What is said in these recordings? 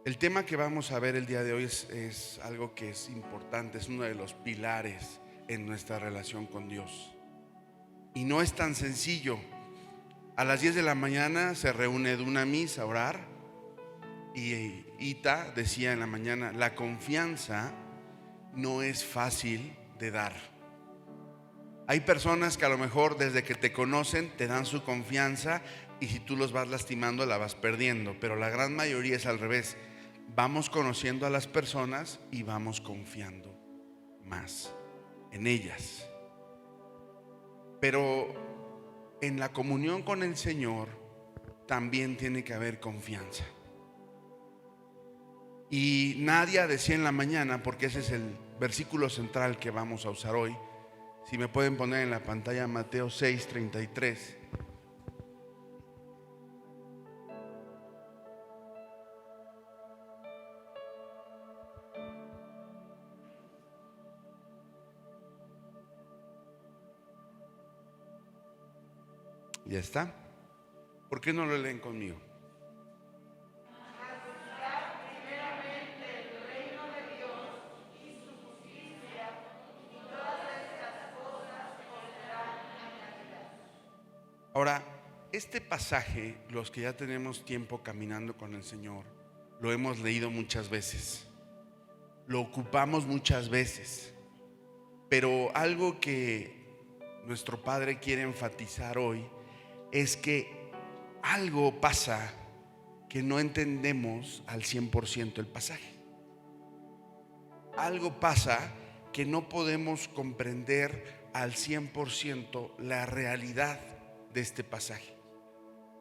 El tema que vamos a ver el día de hoy es algo que es importante, es uno de los pilares en nuestra relación con Dios. Y no es tan sencillo. A las 10 de la mañana se reúne Dunamis a orar y Ita decía en la mañana, la confianza no es fácil de dar. Hay personas que a lo mejor desde que te conocen te dan su confianza y si tú los vas lastimando la vas perdiendo, pero la gran mayoría es al revés. Vamos conociendo a las personas y vamos confiando más en ellas. Pero en la comunión con el Señor también tiene que haber confianza. Y Nadia decía en la mañana, porque ese es el versículo central que vamos a usar hoy. Si me pueden poner en la pantalla Mateo 6:33. Ya está. ¿Por qué no lo leen conmigo? Ahora, este pasaje, los que ya tenemos tiempo caminando con el Señor, lo hemos leído muchas veces, lo ocupamos muchas veces, pero algo que nuestro Padre quiere enfatizar hoy es que algo pasa que no entendemos al 100% el pasaje. Algo pasa que no podemos comprender al 100% la realidad de este pasaje.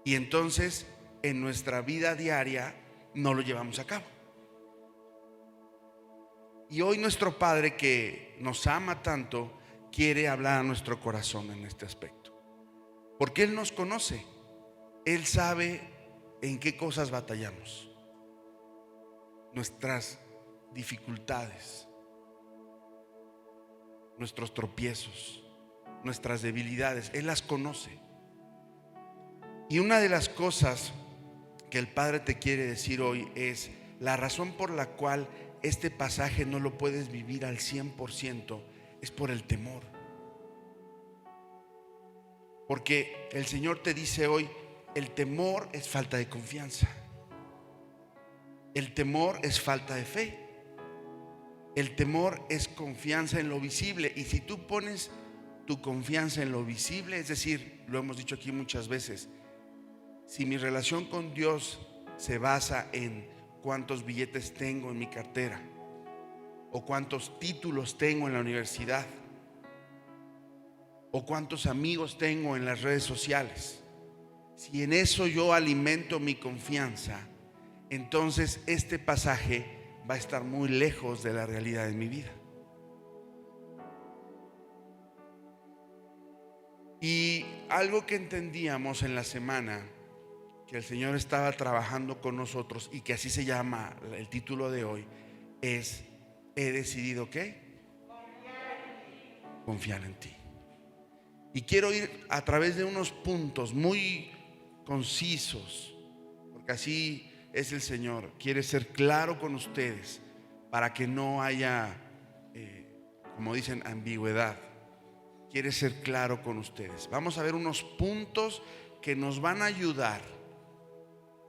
Y entonces en nuestra vida diaria no lo llevamos a cabo. Y hoy nuestro Padre, que nos ama tanto, quiere hablar a nuestro corazón en este aspecto. Porque Él nos conoce. Él sabe en qué cosas batallamos, nuestras dificultades, nuestros tropiezos, nuestras debilidades. Él las conoce. Y una de las cosas que el Padre te quiere decir hoy es la razón por la cual este pasaje no lo puedes vivir al 100% es por el temor. Porque el Señor te dice hoy, el temor es falta de confianza. El temor es falta de fe. El temor es confianza en lo visible. Y si tú pones tu confianza en lo visible, es decir, lo hemos dicho aquí muchas veces, si mi relación con Dios se basa en cuántos billetes tengo en mi cartera o cuántos títulos tengo en la universidad o cuántos amigos tengo en las redes sociales, si en eso yo alimento mi confianza, entonces este pasaje va a estar muy lejos de la realidad de mi vida. Y algo que entendíamos en la semana, que el Señor estaba trabajando con nosotros y que así se llama el título de hoy, es: he decidido ¿qué? Confiar en ti. Y quiero ir a través de unos puntos muy concisos, porque así es el Señor. Quiere ser claro con ustedes para que no haya, como dicen, ambigüedad. Quiere ser claro con ustedes. Vamos a ver unos puntos que nos van a ayudar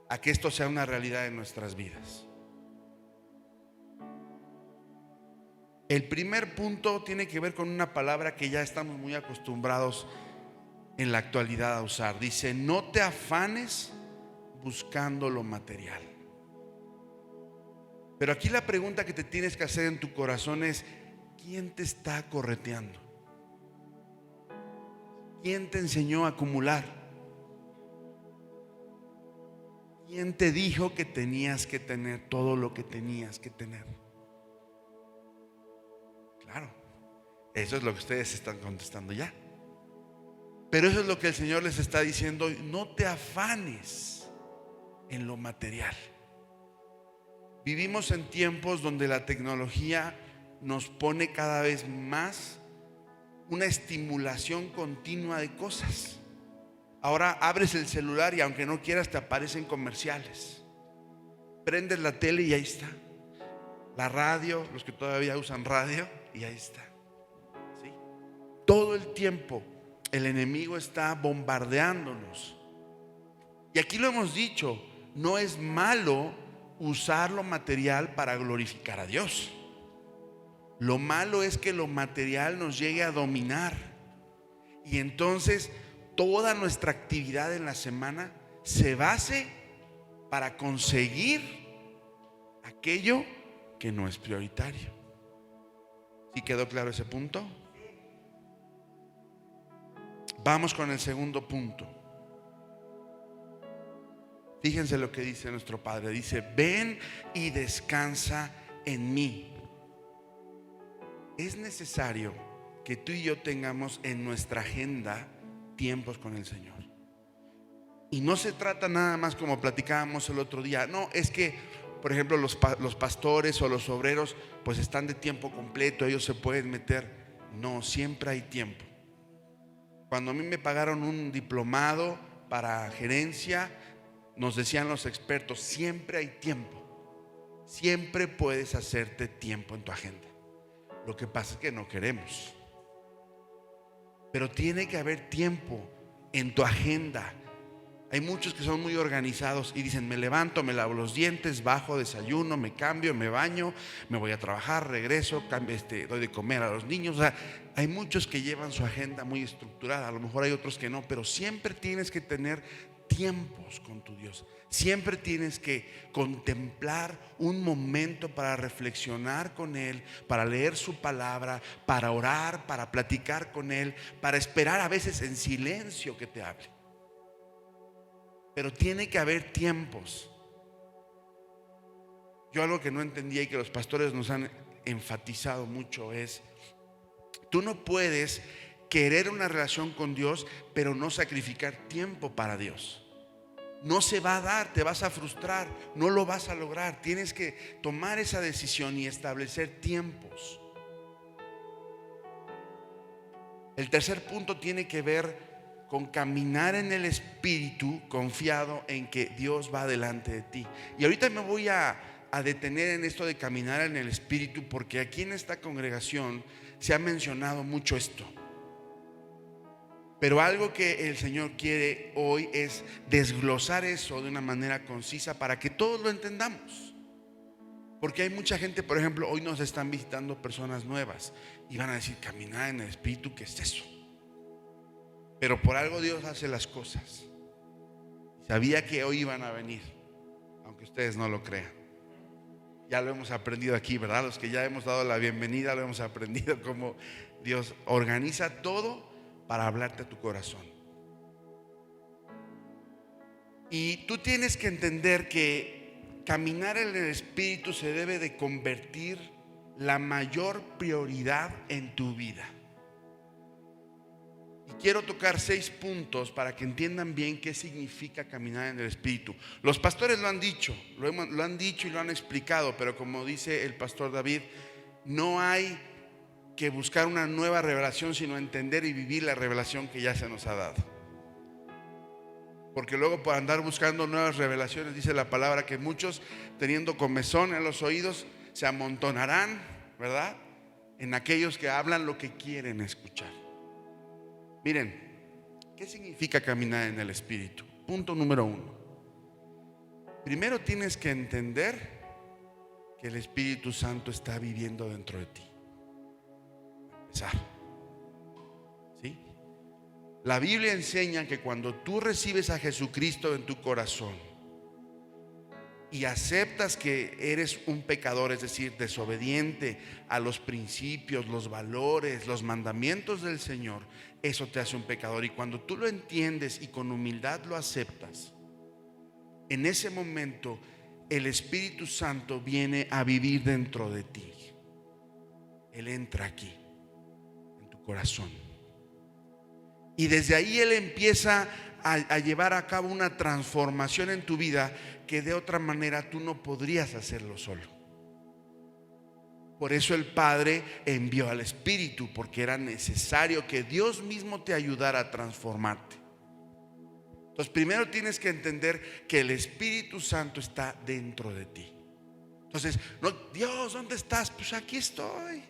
a que esto sea una realidad en nuestras vidas. El primer punto tiene que ver con una palabra que ya estamos muy acostumbrados en la actualidad a usar. Dice: no te afanes buscando lo material. Pero aquí la pregunta que te tienes que hacer en tu corazón es: ¿quién te está correteando? ¿Quién te enseñó a acumular? ¿Quién te dijo que tenías que tener todo lo que tenías que tener? Claro, eso es lo que ustedes están contestando ya. Pero eso es lo que el Señor les está diciendo hoy: no te afanes en lo material. Vivimos en tiempos donde la tecnología nos pone cada vez más una estimulación continua de cosas. Ahora abres el celular y aunque no quieras te aparecen comerciales. prendes la tele y ahí está. La radio, los que todavía usan radio, y ahí está. ¿Sí? Todo el tiempo el enemigo está bombardeándonos. Y aquí lo hemos dicho, no es malo usar lo material para glorificar a Dios. Lo malo es que lo material nos llegue a dominar. Y entonces toda nuestra actividad en la semana se base para conseguir aquello que no es prioritario. ¿Sí quedó claro ese punto? Vamos con el segundo punto. Fíjense lo que dice nuestro Padre. Dice: ven y descansa en mí. Es necesario que tú y yo tengamos en nuestra agenda tiempos con el Señor. Y no se trata nada más como platicábamos el otro día. No, es que, por ejemplo, los pastores o los obreros pues están de tiempo completo, ellos se pueden meter. No, siempre hay tiempo. Cuando a mí me pagaron un diplomado para gerencia, nos decían los expertos, siempre hay tiempo. Siempre puedes hacerte tiempo en tu agenda. Lo que pasa es que no queremos. Pero tiene que haber tiempo en tu agenda. Hay muchos que son muy organizados y dicen: me levanto, me lavo los dientes, bajo, desayuno, me cambio, me baño, me voy a trabajar, regreso, doy de comer a los niños. O sea, hay muchos que llevan su agenda muy estructurada. A lo mejor hay otros que no, pero siempre tienes que tener tiempos con tu Dios. Siempre tienes que contemplar un momento para reflexionar con Él, para leer su palabra, para orar, para platicar con Él, para esperar a veces en silencio que te hable. Pero tiene que haber tiempos. Yo algo que no entendía y que los pastores nos han enfatizado mucho es: tú no puedes querer una relación con Dios pero no sacrificar tiempo para Dios. No se va a dar, te vas a frustrar, no lo vas a lograr. Tienes que tomar esa decisión y establecer tiempos. El tercer punto tiene que ver con caminar en el Espíritu, confiado en que Dios va delante de ti. Y ahorita me voy a detener en esto de caminar en el Espíritu, porque aquí en esta congregación se ha mencionado mucho esto. Pero algo que el Señor quiere hoy es desglosar eso de una manera concisa para que todos lo entendamos. Porque hay mucha gente, por ejemplo, hoy nos están visitando personas nuevas y van a decir: caminar en el Espíritu, ¿qué es eso? Pero por algo Dios hace las cosas. Sabía que hoy iban a venir, aunque ustedes no lo crean. Ya lo hemos aprendido aquí, ¿verdad? Los que ya hemos dado la bienvenida, lo hemos aprendido cómo Dios organiza todo para hablarte a tu corazón. Y tú tienes que entender que caminar en el Espíritu se debe de convertir la mayor prioridad en tu vida. Y quiero tocar 6 puntos para que entiendan bien qué significa caminar en el Espíritu. Los pastores lo han dicho, lo han dicho y lo han explicado, pero como dice el pastor David, no hay que buscar una nueva revelación, sino entender y vivir la revelación que ya se nos ha dado. Porque luego, por andar buscando nuevas revelaciones, dice la palabra que muchos, teniendo comezón en los oídos, se amontonarán, ¿verdad?, en aquellos que hablan lo que quieren escuchar. Miren, ¿qué significa caminar en el Espíritu? Punto número 1. Primero tienes que entender que el Espíritu Santo está viviendo dentro de ti. ¿Sí? La Biblia enseña que cuando tú recibes a Jesucristo en tu corazón y aceptas que eres un pecador, es decir, desobediente a los principios, los valores, los mandamientos del Señor, eso te hace un pecador. Y cuando tú lo entiendes y con humildad lo aceptas, en ese momento el Espíritu Santo viene a vivir dentro de ti. Él entra aquí corazón. Y desde ahí Él empieza a llevar a cabo una transformación en tu vida que de otra manera tú no podrías hacerlo solo. Por eso el Padre envió al Espíritu, porque era necesario que Dios mismo te ayudara a transformarte. Entonces, primero tienes que entender que el Espíritu Santo está dentro de ti. Entonces, no, Dios, ¿dónde estás? Pues aquí estoy.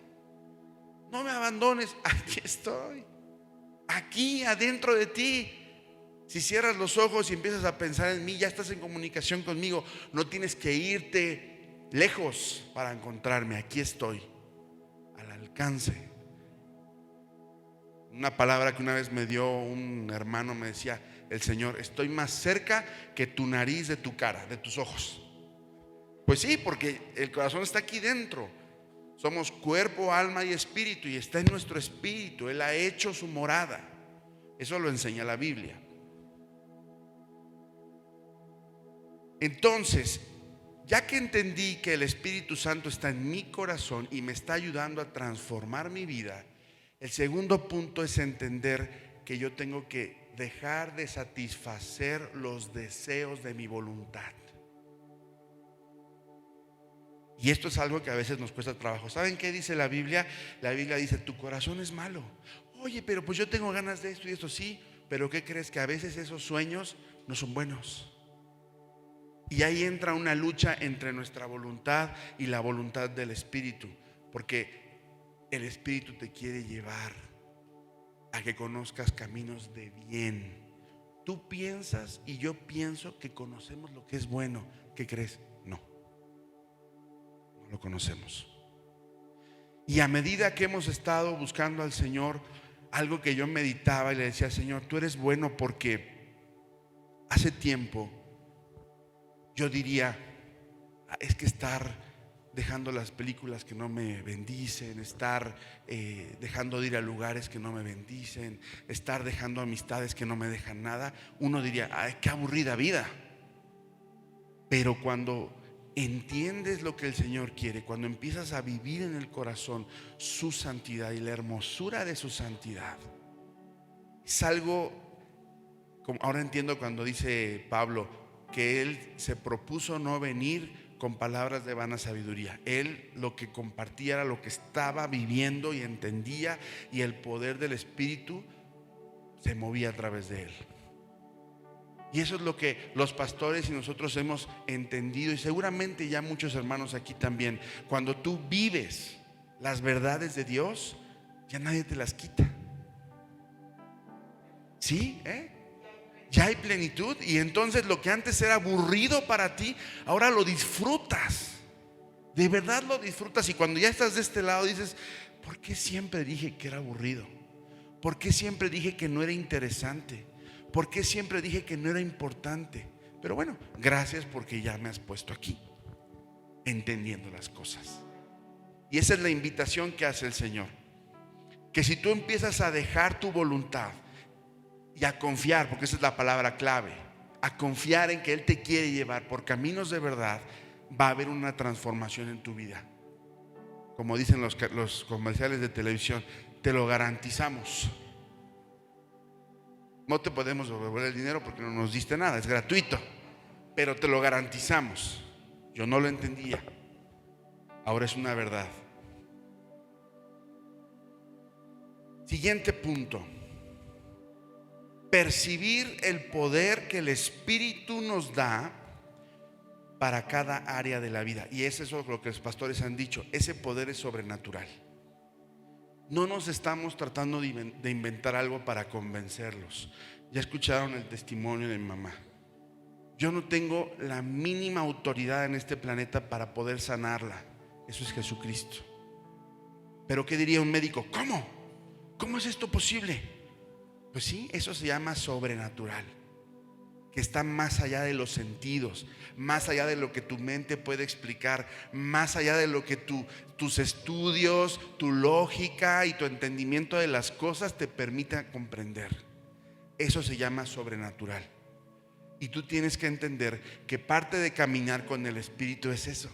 No me abandones, aquí estoy. Aquí adentro de ti. Si cierras los ojos y empiezas a pensar en mí, ya estás en comunicación conmigo. No tienes que irte lejos para encontrarme. Aquí estoy, al alcance. Una palabra que una vez me dio un hermano, me decía el Señor: estoy más cerca que tu nariz de tu cara, de tus ojos. Pues sí, porque el corazón está aquí dentro. Somos cuerpo, alma y espíritu, y está en nuestro espíritu. Él ha hecho su morada. Eso lo enseña la Biblia. Entonces, ya que entendí que el Espíritu Santo está en mi corazón y me está ayudando a transformar mi vida, el segundo punto es entender que yo tengo que dejar de satisfacer los deseos de mi voluntad. Y esto es algo que a veces nos cuesta trabajo. ¿Saben qué dice la Biblia? La Biblia dice: tu corazón es malo. Oye, pero pues yo tengo ganas de esto y esto. Sí, pero ¿qué crees? Que a veces esos sueños no son buenos. Y ahí entra una lucha entre nuestra voluntad y la voluntad del Espíritu, porque el Espíritu te quiere llevar a que conozcas caminos de bien. Tú piensas y yo pienso que conocemos lo que es bueno. ¿Qué crees? No lo conocemos. Y a medida que hemos estado buscando al Señor, algo que yo meditaba y le decía: Señor, tú eres bueno, porque hace tiempo yo diría: es que estar dejando las películas que no me bendicen, estar dejando de ir a lugares que no me bendicen, estar dejando amistades que no me dejan nada, uno diría: ay, qué aburrida vida. Pero cuando entiendes lo que el Señor quiere, cuando empiezas a vivir en el corazón su santidad y la hermosura de su santidad, es algo como ahora entiendo cuando dice Pablo que él se propuso no venir con palabras de vana sabiduría. Él lo que compartía era lo que estaba viviendo y entendía, y el poder del Espíritu se movía a través de él. Y eso es lo que los pastores y nosotros hemos entendido, y seguramente ya muchos hermanos aquí también. Cuando tú vives las verdades de Dios, ya nadie te las quita. ¿Sí? Ya hay plenitud, y entonces lo que antes era aburrido para ti, ahora lo disfrutas. De verdad lo disfrutas. Y cuando ya estás de este lado dices: ¿por qué siempre dije que era aburrido? ¿Por qué siempre dije que no era interesante? ¿Por qué siempre dije que no era importante? Pero bueno, gracias, porque ya me has puesto aquí entendiendo las cosas. Y esa es la invitación que hace el Señor, que si tú empiezas a dejar tu voluntad y a confiar, porque esa es la palabra clave, a confiar en que Él te quiere llevar por caminos de verdad, va a haber una transformación en tu vida. Como dicen los comerciales de televisión: te lo garantizamos. No te podemos devolver el dinero porque no nos diste nada, es gratuito, pero te lo garantizamos. Yo no lo entendía, ahora es una verdad. Siguiente punto: percibir el poder que el Espíritu nos da para cada área de la vida. Y eso es lo que los pastores han dicho: ese poder es sobrenatural. No nos estamos tratando de inventar algo para convencerlos. Ya escucharon el testimonio de mi mamá. Yo no tengo la mínima autoridad en este planeta para poder sanarla. Eso es Jesucristo. Pero ¿qué diría un médico? ¿Cómo? ¿Cómo es esto posible? Pues sí, eso se llama sobrenatural, que está más allá de los sentidos, más allá de lo que tu mente puede explicar, más allá de lo que tus estudios, tu lógica y tu entendimiento de las cosas te permitan comprender. Eso se llama sobrenatural. Y tú tienes que entender que parte de caminar con el Espíritu es eso.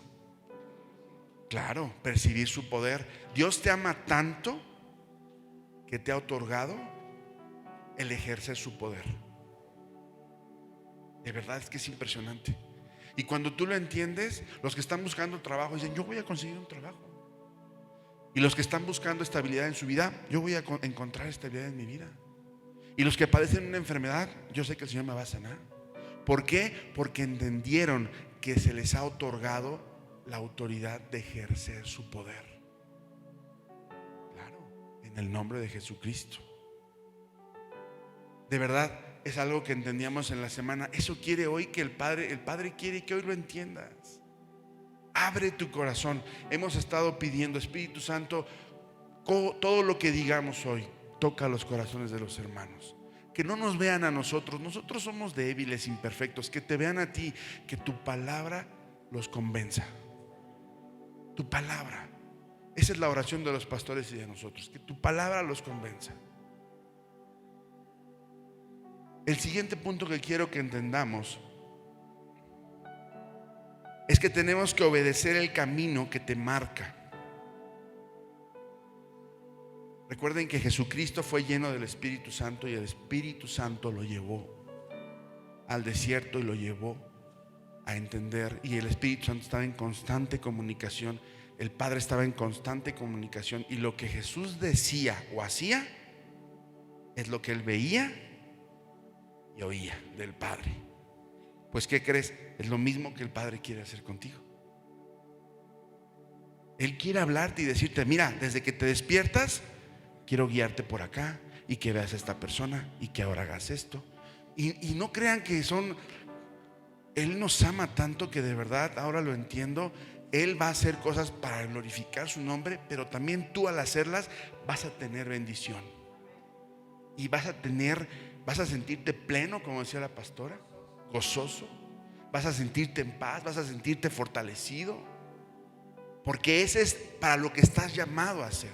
Claro, percibir su poder. Dios te ama tanto que te ha otorgado el ejercer su poder. De verdad es que es impresionante. Y cuando tú lo entiendes, los que están buscando trabajo dicen: yo voy a conseguir un trabajo. Y los que están buscando estabilidad en su vida: yo voy a encontrar estabilidad en mi vida. Y los que padecen una enfermedad, yo sé que el Señor me va a sanar. ¿Por qué? Porque entendieron que se les ha otorgado la autoridad de ejercer su poder. Claro, en el nombre de Jesucristo. De verdad, es algo que entendíamos en la semana. Eso quiere hoy que el Padre quiere que hoy lo entiendas. Abre tu corazón. Hemos estado pidiendo, Espíritu Santo, todo lo que digamos hoy, toca los corazones de los hermanos. Que no nos vean a nosotros. Nosotros somos débiles, imperfectos. Que te vean a ti. Que tu palabra los convenza. Tu palabra. Esa es la oración de los pastores y de nosotros. Que tu palabra los convenza. El siguiente punto que quiero que entendamos es que tenemos que obedecer el camino que te marca. Recuerden que Jesucristo fue lleno del Espíritu Santo y el Espíritu Santo lo llevó al desierto y lo llevó a entender. Y el Espíritu Santo estaba en constante comunicación. El Padre estaba en constante comunicación. Y lo que Jesús decía o hacía es lo que él veía y oía del Padre. Pues ¿qué crees? Es lo mismo que el Padre quiere hacer contigo. Él quiere hablarte y decirte: mira, desde que te despiertas, quiero guiarte por acá y que veas a esta persona y que ahora hagas esto. Y no crean que Él nos ama tanto que de verdad, ahora lo entiendo, Él va a hacer cosas para glorificar su nombre, pero también tú al hacerlas vas a tener bendición. Y vas a sentirte pleno, como decía la pastora, gozoso. Vas a sentirte en paz, vas a sentirte fortalecido. Porque ese es para lo que estás llamado a hacer.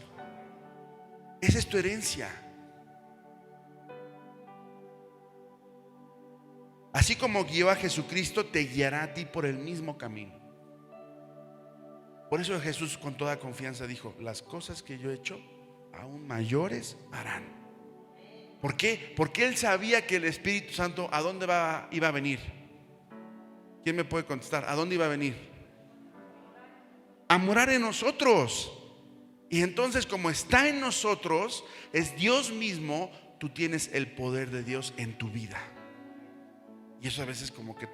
Esa es tu herencia. Así como guió a Jesucristo, te guiará a ti por el mismo camino. Por eso Jesús con toda confianza dijo: las cosas que yo he hecho, aún mayores harán. ¿Por qué? Porque Él sabía que el Espíritu Santo, ¿a dónde iba a venir? ¿Quién me puede contestar? ¿A dónde iba a venir? A morar en nosotros. Y entonces, como está en nosotros, es Dios mismo, tú tienes el poder de Dios en tu vida. Y eso a veces como que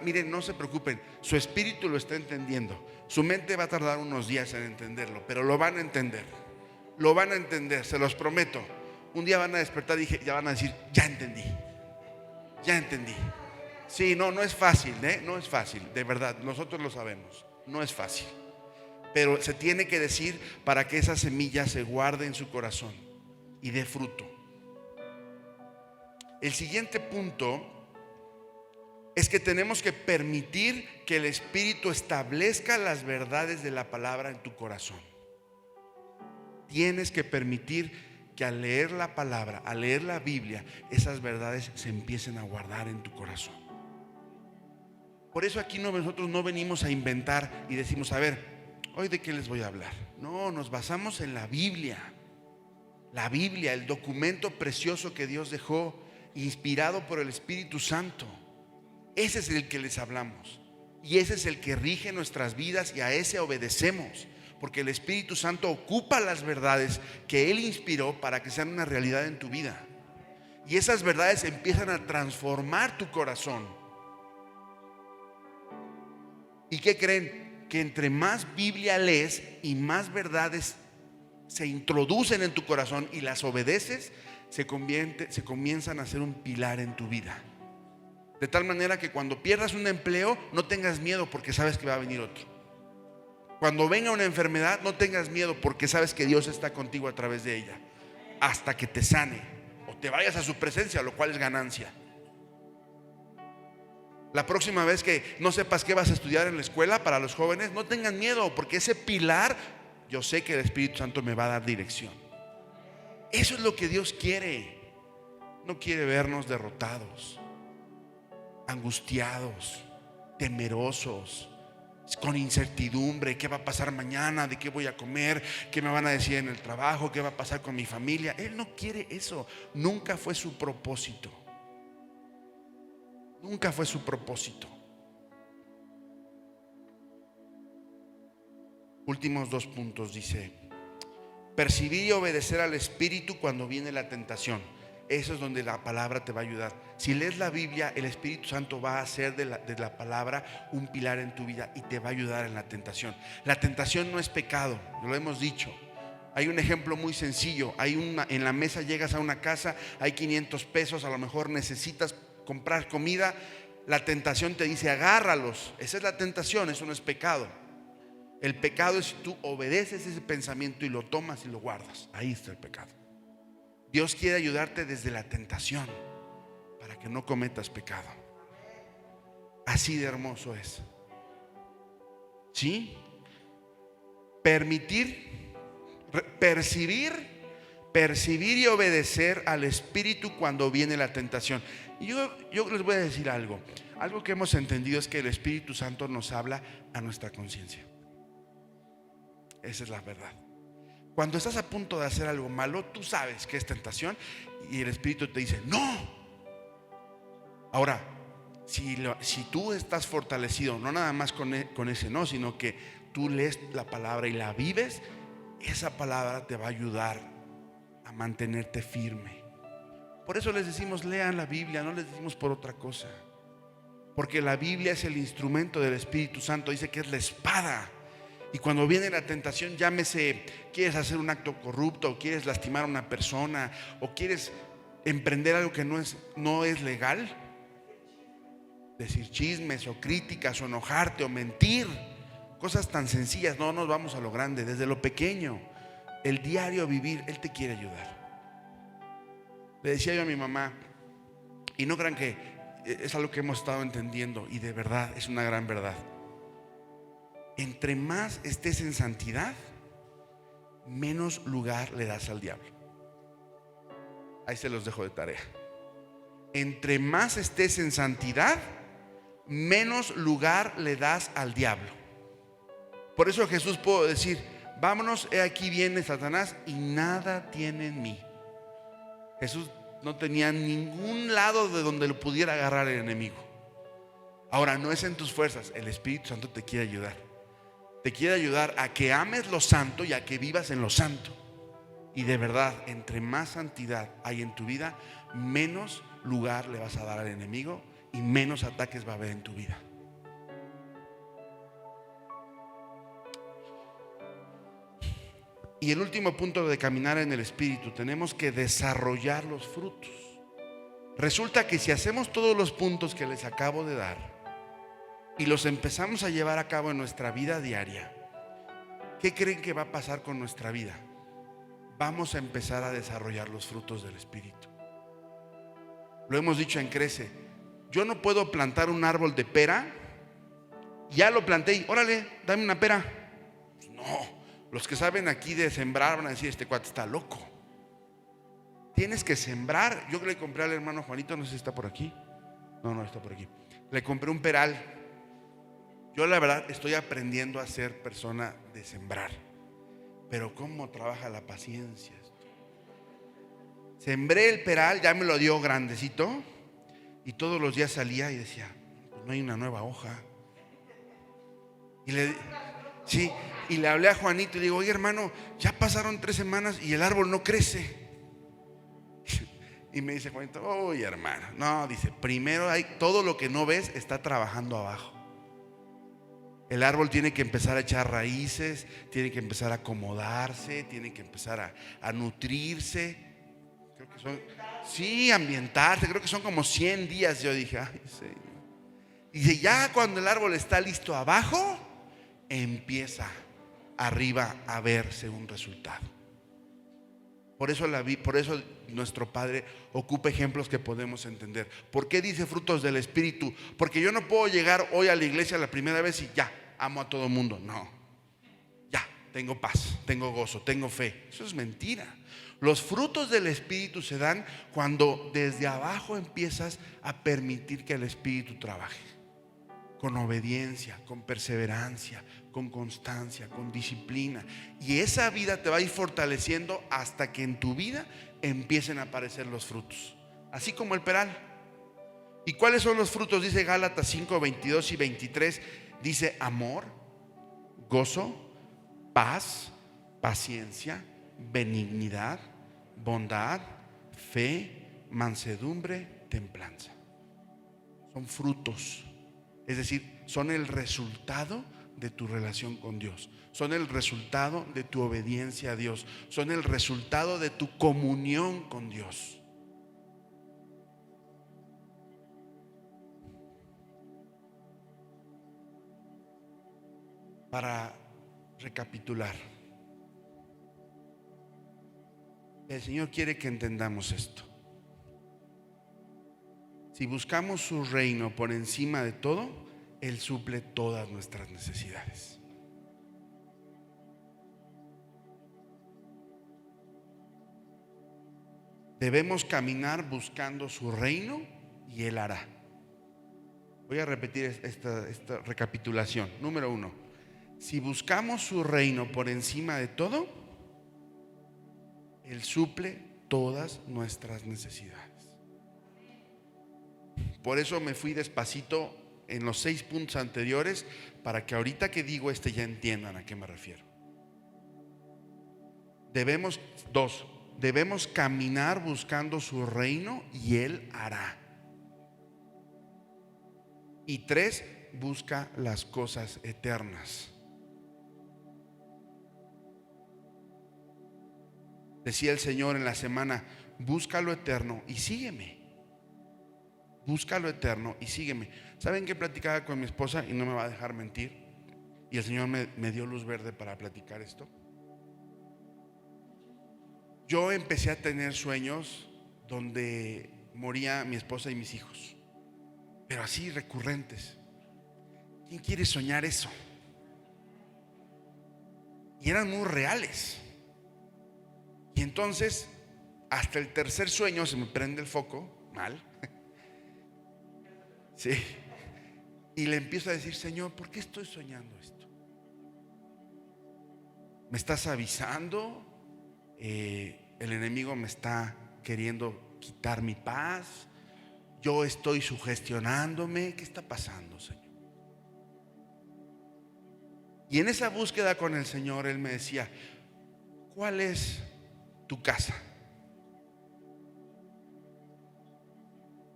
miren, no se preocupen, su espíritu lo está entendiendo. Su mente va a tardar unos días en entenderlo, pero lo van a entender. Lo van a entender, se los prometo. Un día van a despertar y ya van a decir: ya entendí. Ya entendí. Sí, no es fácil, no es fácil, de verdad, nosotros lo sabemos. No es fácil. Pero se tiene que decir para que esa semilla se guarde en su corazón y dé fruto. El siguiente punto es que tenemos que permitir que el Espíritu establezca las verdades de la palabra en tu corazón. Tienes que permitir que al leer la palabra, al leer la Biblia, esas verdades se empiecen a guardar en tu corazón. Por eso aquí nosotros no venimos a inventar y decimos: a ver, ¿hoy de qué les voy a hablar? No, nos basamos en la Biblia. La Biblia, el documento precioso que Dios dejó, inspirado por el Espíritu Santo. Ese es el que les hablamos. Y ese es el que rige nuestras vidas, y a ese obedecemos. Porque el Espíritu Santo ocupa las verdades que Él inspiró para que sean una realidad en tu vida. Y esas verdades empiezan a transformar tu corazón. ¿Y qué creen? Que entre más Biblia lees y más verdades se introducen en tu corazón y las obedeces, se comienzan a ser un pilar en tu vida. De tal manera que cuando pierdas un empleo, no tengas miedo, porque sabes que va a venir otro. Cuando venga una enfermedad, no tengas miedo, porque sabes que Dios está contigo a través de ella, hasta que te sane o te vayas a su presencia, lo cual es ganancia. La próxima vez que no sepas qué vas a estudiar en la escuela, para los jóvenes, no tengan miedo, porque ese pilar, yo sé que el Espíritu Santo me va a dar dirección. Eso es lo que Dios quiere. No quiere vernos derrotados, angustiados, temerosos, con incertidumbre. ¿Qué va a pasar mañana? ¿De qué voy a comer? ¿Qué me van a decir en el trabajo? ¿Qué va a pasar con mi familia? Él no quiere eso. Nunca fue su propósito. Nunca fue su propósito. Últimos 2 puntos. Dice: percibir y obedecer al Espíritu cuando viene la tentación. eso es donde la palabra te va a ayudar. Si lees la Biblia, el Espíritu Santo va a hacer de la palabra un pilar en tu vida y te va a ayudar en la tentación. La tentación no es pecado, lo hemos dicho. Hay un ejemplo muy sencillo. En la mesa llegas a una casa, hay 500 pesos, a lo mejor necesitas comprar comida. La tentación te dice agárralos. Esa es la tentación, eso no es pecado. El pecado es si tú obedeces ese pensamiento y lo tomas y lo guardas. Ahí está el pecado. Dios quiere ayudarte desde la tentación para que no cometas pecado. Así de hermoso es. ¿Sí? Percibir y obedecer al Espíritu cuando viene la tentación. Y yo les voy a decir algo. Algo que hemos entendido es que el Espíritu Santo nos habla a nuestra conciencia. Esa es la verdad. Cuando estás a punto de hacer algo malo, tú sabes que es tentación y el Espíritu te dice no. Ahora, si tú estás fortalecido, no nada más con ese no, sino que tú lees la palabra y la vives, esa palabra te va a ayudar a mantenerte firme. Por eso les decimos lean la Biblia, no les decimos por otra cosa. Porque la Biblia es el instrumento del Espíritu Santo, dice que es la espada. Y cuando viene la tentación, llámese, quieres hacer un acto corrupto, o quieres lastimar a una persona, o quieres emprender algo que no es legal, decir chismes o críticas o enojarte o mentir, cosas tan sencillas. No nos vamos a lo grande, desde lo pequeño, el diario vivir. Él te quiere ayudar. Le decía yo a mi mamá, y no crean que es algo que hemos estado entendiendo, y de verdad es una gran verdad. Entre más estés en santidad, menos lugar le das al diablo. Ahí se los dejo de tarea. Entre más estés en santidad, menos lugar le das al diablo. Por eso Jesús pudo decir: vámonos, he aquí viene Satanás y nada tiene en mí. Jesús no tenía ningún lado de donde lo pudiera agarrar el enemigo. Ahora, no es en tus fuerzas, el Espíritu Santo te quiere ayudar. Te quiere ayudar a que ames lo santo y a que vivas en lo santo. Y de verdad, entre más santidad hay en tu vida, menos lugar le vas a dar al enemigo y menos ataques va a haber en tu vida. Y el último punto de caminar en el Espíritu, tenemos que desarrollar los frutos. Resulta que si hacemos todos los puntos que les acabo de dar y los empezamos a llevar a cabo en nuestra vida diaria, ¿qué creen que va a pasar con nuestra vida? Vamos a empezar a desarrollar los frutos del Espíritu. Lo hemos dicho en Crece. Yo no puedo plantar un árbol de pera. Ya lo planté y órale, dame una pera. No, los que saben aquí de sembrar van a decir: este cuate está loco. Tienes que sembrar. Yo le compré al hermano Juanito, no sé si está por aquí. No está por aquí. Le compré un peral. Yo la verdad estoy aprendiendo a ser persona de sembrar. Pero cómo trabaja la paciencia. Sembré el peral, ya me lo dio grandecito. Y todos los días salía y decía: pues no hay una nueva hoja. Y le hablé a Juanito y le digo: oye hermano, ya pasaron 3 semanas y el árbol no crece. Y me dice Juanito: oye hermano, no, dice, primero todo lo que no ves está trabajando abajo. El árbol tiene que empezar a echar raíces, tiene que empezar a acomodarse, tiene que empezar a nutrirse. Creo que son, ambientarse, creo que son como 100 días. Yo dije: ay, Señor. Y dice: ya cuando el árbol está listo abajo, empieza arriba a verse un resultado. Por eso nuestro Padre ocupa ejemplos que podemos entender. ¿Por qué dice frutos del Espíritu? Porque yo no puedo llegar hoy a la iglesia la primera vez y ya amo a todo el mundo. No, ya tengo paz, tengo gozo, tengo fe. Eso es mentira. Los frutos del Espíritu se dan cuando desde abajo empiezas a permitir que el Espíritu trabaje. Con obediencia, con perseverancia, con constancia, con disciplina. Y esa vida te va a ir fortaleciendo hasta que en tu vida empiecen a aparecer los frutos. Así como el peral. ¿Y cuáles son los frutos? Dice Gálatas 5, 22 y 23. Dice amor, gozo, paz, paciencia, benignidad, bondad, fe, mansedumbre, templanza. Son frutos, es decir, son el resultado de tu relación con Dios, son el resultado de tu obediencia a Dios, son el resultado de tu comunión con Dios. Para recapitular, el Señor quiere que entendamos esto. Si buscamos su reino por encima de todo, Él suple todas nuestras necesidades. Debemos caminar buscando su reino y Él hará. Voy a repetir esta recapitulación. Número 1, si buscamos su reino por encima de todo, Él suple todas nuestras necesidades. Por eso me fui despacito en los 6 puntos anteriores, para que ahorita que digo ya entiendan a qué me refiero. Debemos caminar buscando su reino y Él hará. Y 3, busca las cosas eternas. Decía el Señor en la semana: busca lo eterno y sígueme. Busca lo eterno y sígueme. ¿Saben qué platicaba con mi esposa? Y no me va a dejar mentir. Y el Señor me dio luz verde para platicar esto. Yo empecé a tener sueños donde moría mi esposa y mis hijos, pero así recurrentes. ¿Quién quiere soñar eso? Y eran muy reales. Y entonces, hasta el tercer sueño se me prende el foco, mal. Sí. Y le empiezo a decir: Señor, ¿por qué estoy soñando esto? ¿Me estás avisando? El enemigo me está queriendo quitar mi paz. Yo estoy sugestionándome. ¿Qué está pasando, Señor? Y en esa búsqueda con el Señor, Él me decía: ¿cuál es tu casa?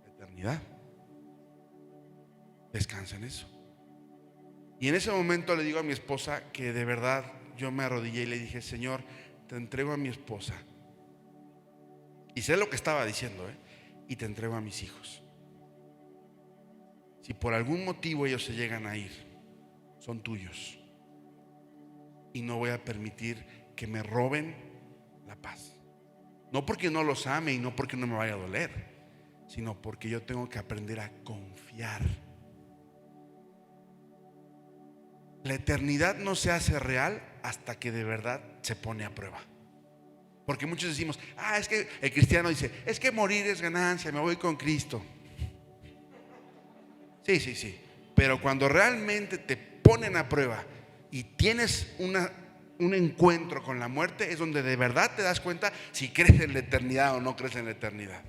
La eternidad. Descansa en eso. Y en ese momento le digo a mi esposa que de verdad yo me arrodillé y le dije: Señor, te entrego a mi esposa. Y sé lo que estaba diciendo, y te entrego a mis hijos. Si por algún motivo ellos se llegan a ir, son tuyos. Y no voy a permitir que me roben la paz. No porque no los ame y no porque no me vaya a doler, sino porque yo tengo que aprender a confiar. La eternidad no se hace real hasta que de verdad se pone a prueba. Porque muchos decimos: es que el cristiano dice: es que morir es ganancia, me voy con Cristo. Sí. Pero cuando realmente te ponen a prueba y tienes un encuentro con la muerte, es donde de verdad te das cuenta si crees en la eternidad o no crees en la eternidad.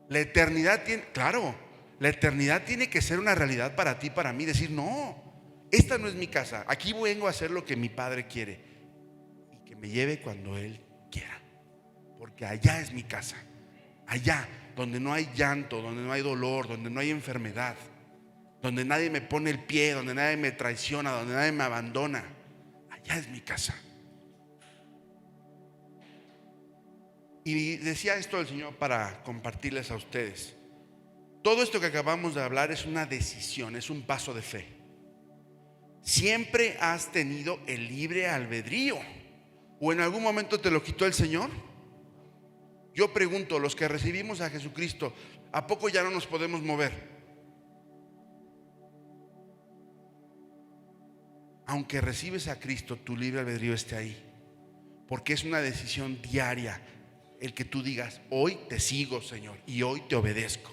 La eternidad la eternidad tiene que ser una realidad para ti, para mí. Decir: no, esta no es mi casa, aquí vengo a hacer lo que mi Padre quiere, y que me lleve cuando Él quiera, porque allá es mi casa. Allá donde no hay llanto, donde no hay dolor, donde no hay enfermedad, donde nadie me pone el pie, donde nadie me traiciona, donde nadie me abandona. Allá es mi casa. Y decía esto el Señor para compartirles a ustedes. Todo esto que acabamos de hablar es una decisión, es un paso de fe. Siempre has tenido el libre albedrío. ¿O en algún momento te lo quitó el Señor? Yo pregunto, los que recibimos a Jesucristo, ¿a poco ya no nos podemos mover? Aunque recibes a Cristo, tu libre albedrío esté ahí, porque es una decisión diaria el que tú digas: hoy te sigo, Señor, y hoy te obedezco.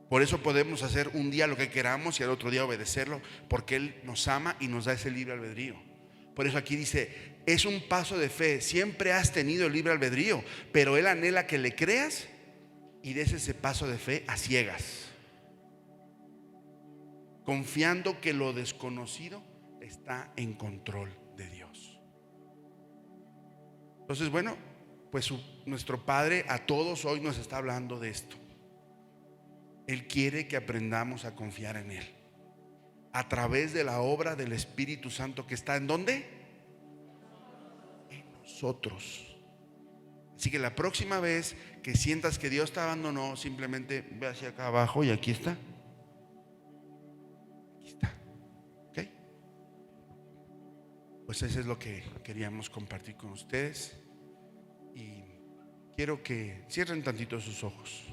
Por eso podemos hacer un día lo que queramos y al otro día obedecerlo, porque Él nos ama y nos da ese libre albedrío. Por eso aquí dice: es un paso de fe. Siempre has tenido el libre albedrío, pero Él anhela que le creas y des ese paso de fe a ciegas, confiando que lo desconocido está en control de Dios. Entonces, bueno, pues nuestro Padre a todos hoy nos está hablando de esto. Él quiere que aprendamos a confiar en Él a través de la obra del Espíritu Santo que está ¿en dónde? En nosotros. Así que la próxima vez que sientas que Dios te abandonó, simplemente ve hacia acá abajo y aquí está. Aquí está. ¿Ok? Pues eso es lo que queríamos compartir con ustedes. Y quiero que cierren tantito sus ojos.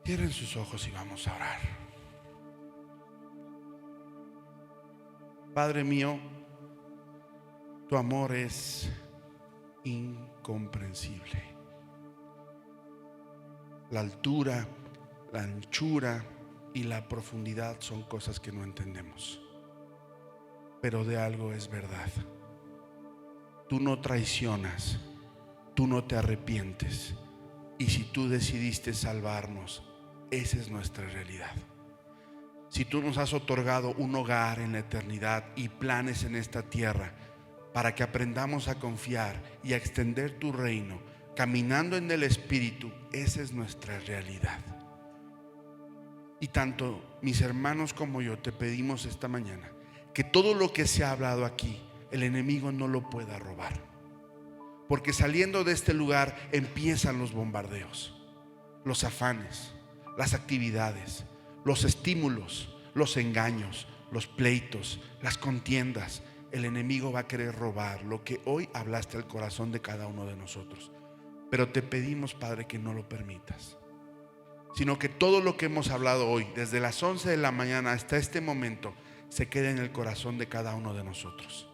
Cierren sus ojos y vamos a orar. Padre mío, tu amor es incomprensible. La altura, la anchura y la profundidad son cosas que no entendemos. Pero de algo es verdad. Tú no traicionas, tú no te arrepientes. Y si tú decidiste salvarnos, esa es nuestra realidad. Si tú nos has otorgado un hogar en la eternidad y planes en esta tierra para que aprendamos a confiar y a extender tu reino, caminando en el Espíritu, esa es nuestra realidad. Y tanto mis hermanos como yo te pedimos esta mañana que todo lo que se ha hablado aquí, el enemigo no lo pueda robar. Porque saliendo de este lugar empiezan los bombardeos, los afanes, las actividades, los estímulos, los engaños, los pleitos, las contiendas. El enemigo va a querer robar lo que hoy hablaste al corazón de cada uno de nosotros. Pero te pedimos, Padre, que no lo permitas, sino que todo lo que hemos hablado hoy, desde las 11 de la mañana hasta este momento, se quede en el corazón de cada uno de nosotros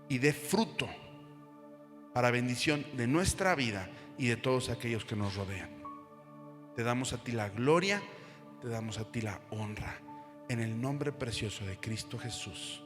y dé fruto para bendición de nuestra vida y de todos aquellos que nos rodean. Te damos a ti la gloria, te damos a ti la honra, en el nombre precioso de Cristo Jesús.